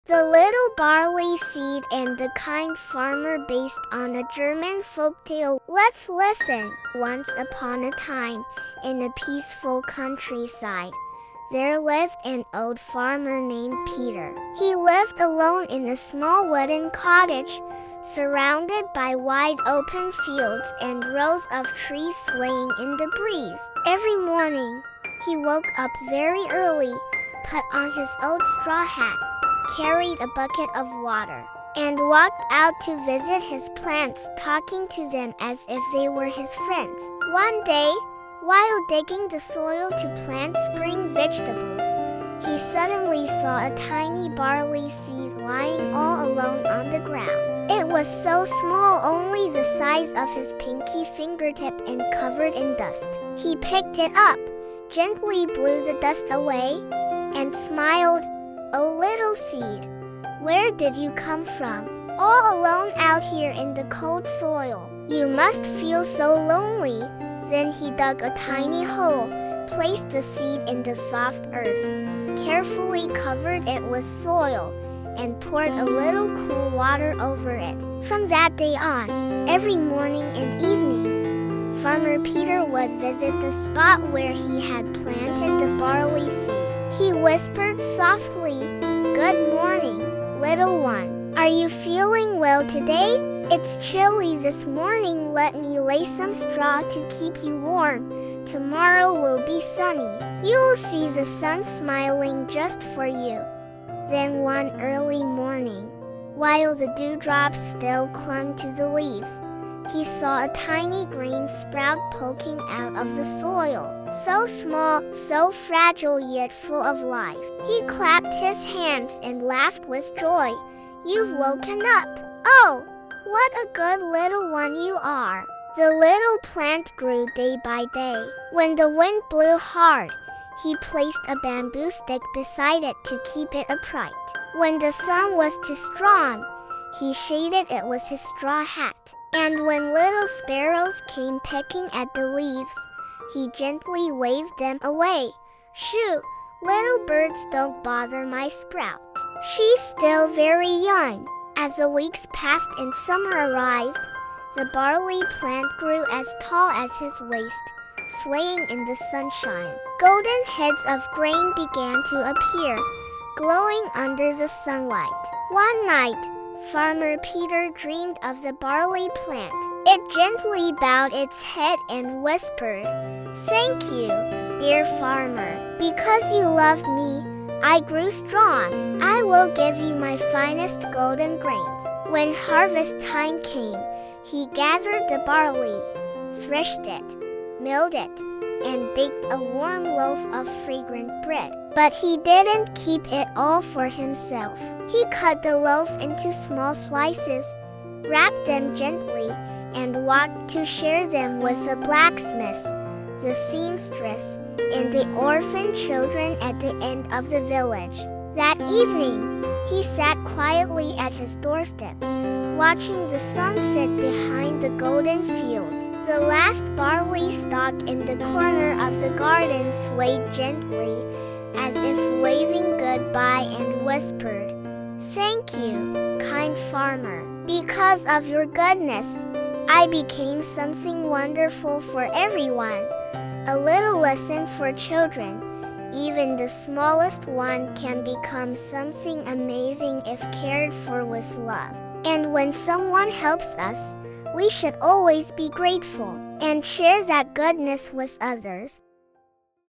The Little Barley Seed and the Kind Farmer, based on a German folktale. Let's listen. Once upon a time, in a peaceful countryside, there lived an old farmer named Peter. He lived alone in a small wooden cottage, surrounded by wide open fields and rows of trees swaying in the breeze. Every morning, he woke up very early, put on his old straw hat, carried a bucket of water, and walked out to visit his plants, talking to them as if they were his friends. One day, while digging the soil to plant spring vegetables, he suddenly saw a tiny barley seed lying all alone on the ground. It was so small, only the size of his pinky fingertip and covered in dust. He picked it up, gently blew the dust away, and smiled. "Oh, little seed, where did you come from? All alone out here in the cold soil. You must feel so lonely." Then he dug a tiny hole, placed the seed in the soft earth, carefully covered it with soil, and poured a little cool water over it. From that day on, every morning and evening, Farmer Peter would visit the spot where he had planted the barley seed. He whispered softly, "Good morning, little one. Are you feeling well today? It's chilly this morning. Let me lay some straw to keep you warm. Tomorrow will be sunny. You'll see the sun smiling just for you." Then one early morning, while the dewdrops still clung to the leaves, he saw a tiny green sprout poking out of the soil. So small, so fragile, yet full of life. He clapped his hands and laughed with joy. "You've woken up. Oh, what a good little one you are." The little plant grew day by day. When the wind blew hard, he placed a bamboo stick beside it to keep it upright. When the sun was too strong, he shaded it with his straw hat. And when little sparrows came pecking at the leaves, he gently waved them away. "Shoo, little birds, don't bother my sprout. She's still very young." As the weeks passed and summer arrived, the barley plant grew as tall as his waist, swaying in the sunshine. Golden heads of grain began to appear, glowing under the sunlight. One night, Farmer Peter dreamed of the barley plant. It gently bowed its head and whispered, "Thank you, dear farmer. Because you loved me, I grew strong. I will give you my finest golden grains." When harvest time came, he gathered the barley, threshed it, milled it, and baked a warm loaf of fragrant bread. But he didn't keep it all for himself. He cut the loaf into small slices, wrapped them gently, and walked to share them with the blacksmith, the seamstress, and the orphan children at the end of the village. That evening, he sat quietly at his doorstep, watching the sunset behind the golden fields. The last barley stalk in the corner of the garden swayed gently, as if waving goodbye, and whispered, "Thank you, kind farmer. Because of your goodness, I became something wonderful for everyone." A little lesson for children. Even the smallest one can become something amazing if cared for with love. And when someone helps us, we should always be grateful and share that goodness with others.